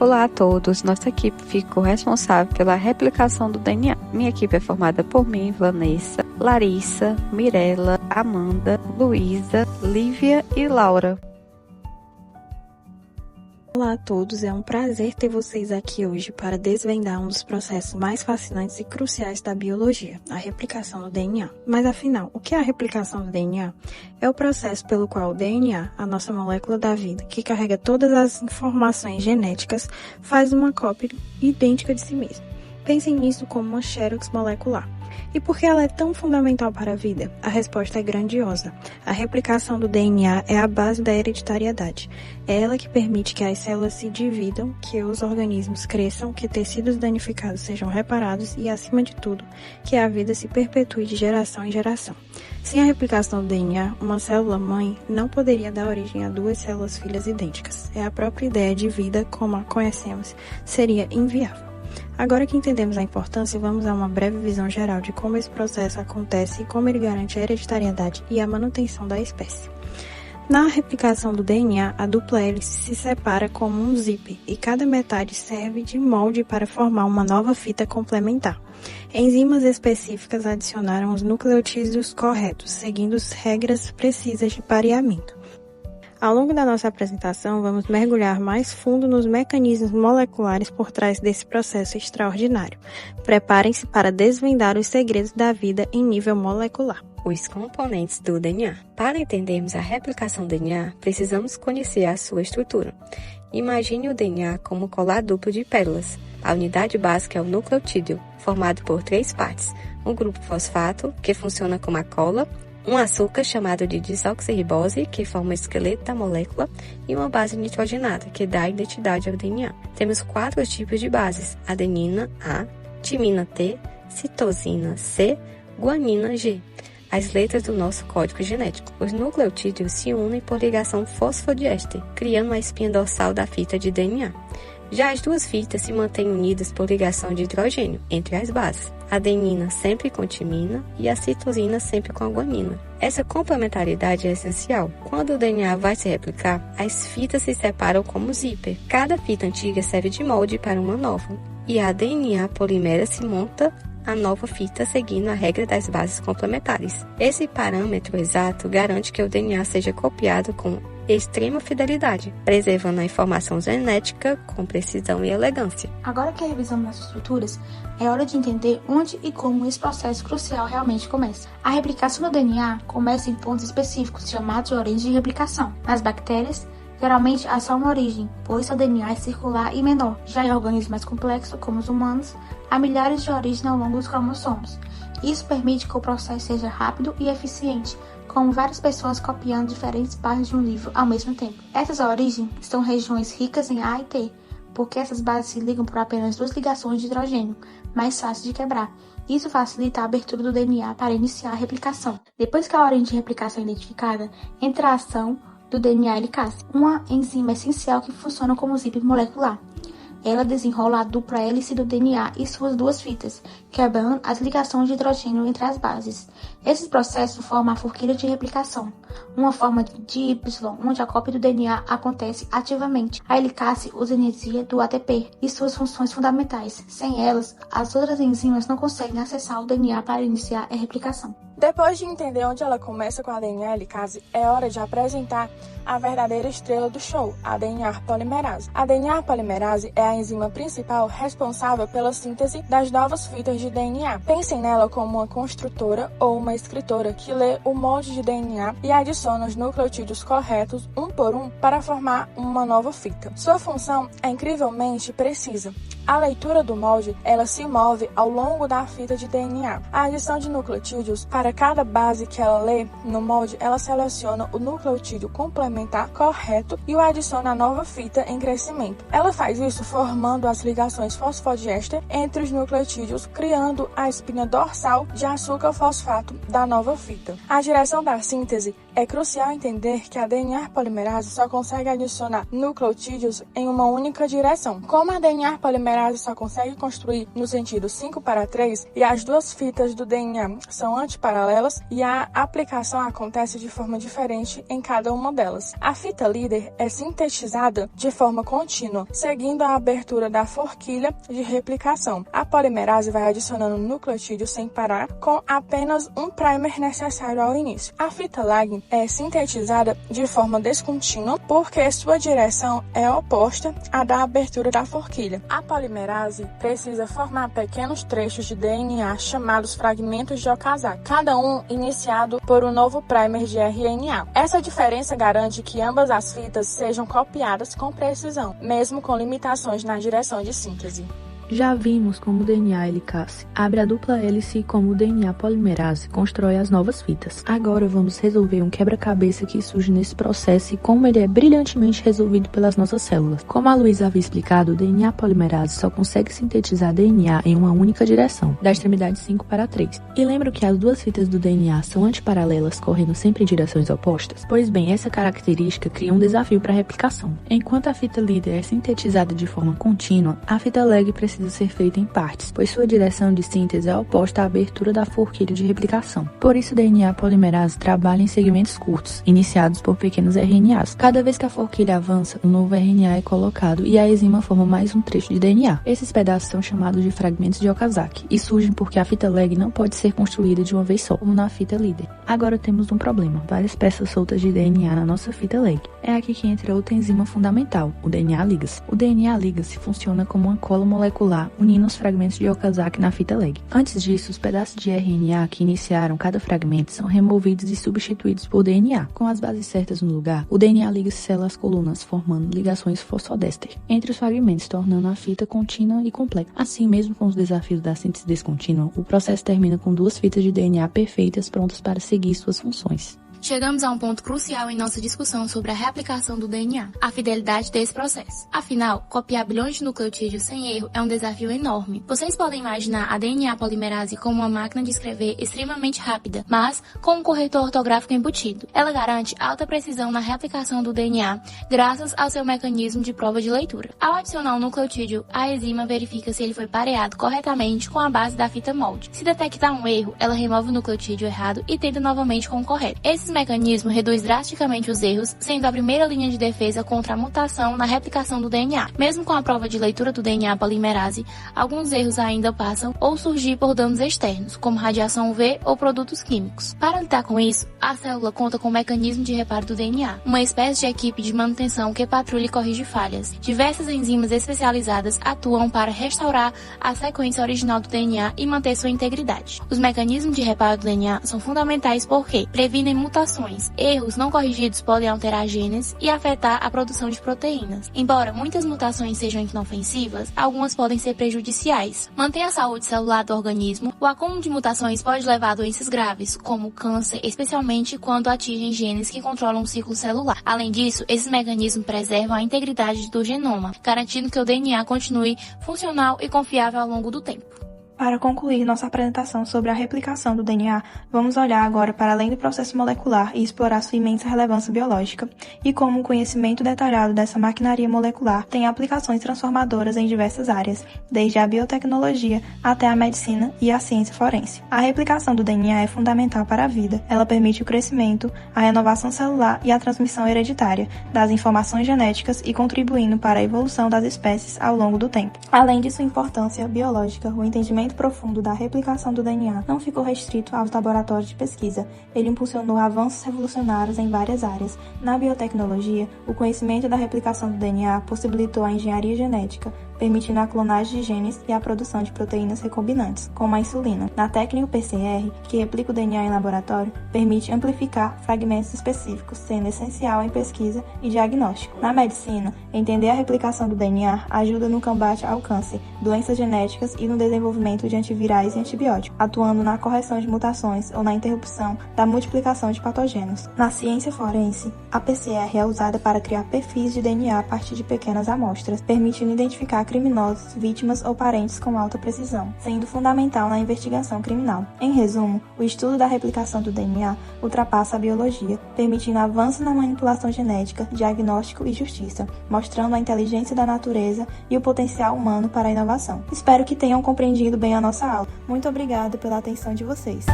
Olá a todos, nossa equipe ficou responsável pela replicação do DNA. Minha equipe é formada por mim, Vanessa, Larissa, Mirella, Amanda, Luísa, Lívia e Laura. Olá a todos, é um prazer ter vocês aqui hoje para desvendar um dos processos mais fascinantes e cruciais da biologia, a replicação do DNA. Mas afinal, o que é a replicação do DNA? É o processo pelo qual o DNA, a nossa molécula da vida, que carrega todas as informações genéticas, faz uma cópia idêntica de si mesmo. Pensem nisso como uma xerox molecular. E por que ela é tão fundamental para a vida? A resposta é grandiosa. A replicação do DNA é a base da hereditariedade. É ela que permite que as células se dividam, que os organismos cresçam, que tecidos danificados sejam reparados e, acima de tudo, que a vida se perpetue de geração em geração. Sem a replicação do DNA, uma célula-mãe não poderia dar origem a duas células filhas idênticas. A própria ideia de vida, como a conhecemos, seria inviável. Agora que entendemos a importância, vamos a uma breve visão geral de como esse processo acontece e como ele garante a hereditariedade e a manutenção da espécie. Na replicação do DNA, a dupla hélice se separa como um zíper e cada metade serve de molde para formar uma nova fita complementar. Enzimas específicas adicionaram os nucleotídeos corretos, seguindo as regras precisas de pareamento. Ao longo da nossa apresentação, vamos mergulhar mais fundo nos mecanismos moleculares por trás desse processo extraordinário. Preparem-se para desvendar os segredos da vida em nível molecular. Os componentes do DNA. Para entendermos a replicação do DNA, precisamos conhecer a sua estrutura. Imagine o DNA como um colar duplo de pérolas. A unidade básica é o nucleotídeo, formado por 3 partes. Um grupo fosfato, que funciona como a cola, um açúcar chamado de desoxirribose, que forma o esqueleto da molécula, e uma base nitrogenada, que dá identidade ao DNA. Temos 4 tipos de bases: adenina A, timina T, citosina C, guanina G, as letras do nosso código genético. Os nucleotídeos se unem por ligação fosfodiéster, criando a espinha dorsal da fita de DNA. Já as duas fitas se mantêm unidas por ligação de hidrogênio entre as bases, a adenina sempre com timina e a citosina sempre com a guanina. Essa complementaridade é essencial. Quando o DNA vai se replicar, as fitas se separam como zíper. Cada fita antiga serve de molde para uma nova, e a DNA polimera se monta a nova fita seguindo a regra das bases complementares. Esse parâmetro exato garante que o DNA seja copiado com extrema fidelidade, preservando a informação genética com precisão e elegância. Agora que revisamos as estruturas, é hora de entender onde e como esse processo crucial realmente começa. A replicação do DNA começa em pontos específicos, chamados de origem de replicação. Nas bactérias, geralmente há só uma origem, pois seu DNA é circular e menor. Já em organismos mais complexos, como os humanos, há milhares de origens ao longo dos cromossomos. Isso permite que o processo seja rápido e eficiente, como várias pessoas copiando diferentes partes de um livro ao mesmo tempo. Essas origens são regiões ricas em A e T, porque essas bases se ligam por apenas 2 ligações de hidrogênio, mais fácil de quebrar. Isso facilita a abertura do DNA para iniciar a replicação. Depois que a origem de replicação é identificada, entra a ação do DNA helicase, uma enzima essencial que funciona como zíper molecular. Ela desenrola a dupla hélice do DNA e suas 2 fitas, quebrando as ligações de hidrogênio entre as bases. Esses processos formam a forquilha de replicação, uma forma de Y, onde a cópia do DNA acontece ativamente. A helicase usa energia do ATP e suas funções fundamentais. Sem elas, as outras enzimas não conseguem acessar o DNA para iniciar a replicação. Depois de entender onde ela começa com a DNA helicase, é hora de apresentar a verdadeira estrela do show, a DNA polimerase. A DNA polimerase é a enzima principal responsável pela síntese das novas fitas de DNA. Pensem nela como uma construtora ou uma escritora que lê o molde de DNA e adiciona os nucleotídeos corretos, um por um, para formar uma nova fita. Sua função é incrivelmente precisa. A leitura do molde, ela se move ao longo da fita de DNA. A adição de nucleotídeos, para cada base que ela lê no molde, ela seleciona o nucleotídeo complementar correto e o adiciona à nova fita em crescimento. Ela faz isso formando as ligações fosfodiéster entre os nucleotídeos, criando a espinha dorsal de açúcar fosfato da nova fita. A direção da síntese é crucial entender que a DNA polimerase só consegue adicionar nucleotídeos em uma única direção. Como a DNA polimerase só consegue construir no sentido 5:3 e as duas fitas do DNA são antiparalelas e a aplicação acontece de forma diferente em cada uma delas. A fita líder é sintetizada de forma contínua, seguindo a abertura da forquilha de replicação. A polimerase vai adicionando nucleotídeos sem parar, com apenas um primer necessário ao início. A fita lag é sintetizada de forma descontínua porque sua direção é oposta à da abertura da forquilha. A polimerase precisa formar pequenos trechos de DNA chamados fragmentos de Okazaki, cada um iniciado por um novo primer de RNA. Essa diferença garante que ambas as fitas sejam copiadas com precisão, mesmo com limitações na direção de síntese. Já vimos como o DNA helicase abre a dupla hélice e como o DNA polimerase constrói as novas fitas. Agora vamos resolver um quebra-cabeça que surge nesse processo e como ele é brilhantemente resolvido pelas nossas células. Como a Luísa havia explicado, o DNA polimerase só consegue sintetizar DNA em uma única direção, da extremidade 5:3. E lembra que as duas fitas do DNA são antiparalelas, correndo sempre em direções opostas? Pois bem, essa característica cria um desafio para a replicação. Enquanto a fita líder é sintetizada de forma contínua, a fita lag precisa ser feita em partes, pois sua direção de síntese é oposta à abertura da forquilha de replicação. Por isso, o DNA polimerase trabalha em segmentos curtos, iniciados por pequenos RNAs. Cada vez que a forquilha avança, um novo RNA é colocado e a enzima forma mais um trecho de DNA. Esses pedaços são chamados de fragmentos de Okazaki e surgem porque a fita lag não pode ser construída de uma vez só, como na fita líder. Agora temos um problema: várias peças soltas de DNA na nossa fita lag. É aqui que entra outra enzima fundamental, o DNA ligase. O DNA ligase funciona como uma cola molecular unindo os fragmentos de Okazaki na fita lag. Antes disso, os pedaços de RNA que iniciaram cada fragmento são removidos e substituídos por DNA. Com as bases certas no lugar, o DNA ligase sela as colunas, formando ligações fosfodéster entre os fragmentos, tornando a fita contínua e complexa. Assim, mesmo com os desafios da síntese descontínua, o processo termina com duas fitas de DNA perfeitas prontas para seguir suas funções. Chegamos a um ponto crucial em nossa discussão sobre a replicação do DNA, a fidelidade desse processo. Afinal, copiar bilhões de nucleotídeos sem erro é um desafio enorme. Vocês podem imaginar a DNA polimerase como uma máquina de escrever extremamente rápida, mas com um corretor ortográfico embutido. Ela garante alta precisão na replicação do DNA, graças ao seu mecanismo de prova de leitura. Ao adicionar um nucleotídeo, a enzima verifica se ele foi pareado corretamente com a base da fita molde. Se detectar um erro, ela remove o nucleotídeo errado e tenta novamente com o correto. Esse mecanismo reduz drasticamente os erros, sendo a primeira linha de defesa contra a mutação na replicação do DNA. Mesmo com a prova de leitura do DNA polimerase, alguns erros ainda passam ou surgir por danos externos, como radiação UV ou produtos químicos. Para lidar com isso, a célula conta com o mecanismo de reparo do DNA, uma espécie de equipe de manutenção que patrulha e corrige falhas. Diversas enzimas especializadas atuam para restaurar a sequência original do DNA e manter sua integridade. Os mecanismos de reparo do DNA são fundamentais porque previnem mutações. Erros não corrigidos podem alterar genes e afetar a produção de proteínas. Embora muitas mutações sejam inofensivas, algumas podem ser prejudiciais. Mantém a saúde celular do organismo. O acúmulo de mutações pode levar a doenças graves, como câncer, especialmente quando atingem genes que controlam o ciclo celular. Além disso, esses mecanismos preservam a integridade do genoma, garantindo que o DNA continue funcional e confiável ao longo do tempo. Para concluir nossa apresentação sobre a replicação do DNA, vamos olhar agora para além do processo molecular e explorar sua imensa relevância biológica e como o conhecimento detalhado dessa maquinaria molecular tem aplicações transformadoras em diversas áreas, desde a biotecnologia até a medicina e a ciência forense. A replicação do DNA é fundamental para a vida. Ela permite o crescimento, a renovação celular e a transmissão hereditária das informações genéticas e contribuindo para a evolução das espécies ao longo do tempo. Além de sua importância biológica, o entendimento profundo da replicação do DNA não ficou restrito aos laboratórios de pesquisa. Ele impulsionou avanços revolucionários em várias áreas. Na biotecnologia, o conhecimento da replicação do DNA possibilitou a engenharia genética, permitindo a clonagem de genes e a produção de proteínas recombinantes, como a insulina. Na técnica PCR, que replica o DNA em laboratório, permite amplificar fragmentos específicos, sendo essencial em pesquisa e diagnóstico. Na medicina, entender a replicação do DNA ajuda no combate ao câncer, doenças genéticas e no desenvolvimento de antivirais e antibióticos, atuando na correção de mutações ou na interrupção da multiplicação de patógenos. Na ciência forense, a PCR é usada para criar perfis de DNA a partir de pequenas amostras, permitindo identificar criminosos, vítimas ou parentes com alta precisão, sendo fundamental na investigação criminal. Em resumo, o estudo da replicação do DNA ultrapassa a biologia, permitindo avanço na manipulação genética, diagnóstico e justiça, mostrando a inteligência da natureza e o potencial humano para a inovação. Espero que tenham compreendido bem a nossa aula. Muito obrigada pela atenção de vocês.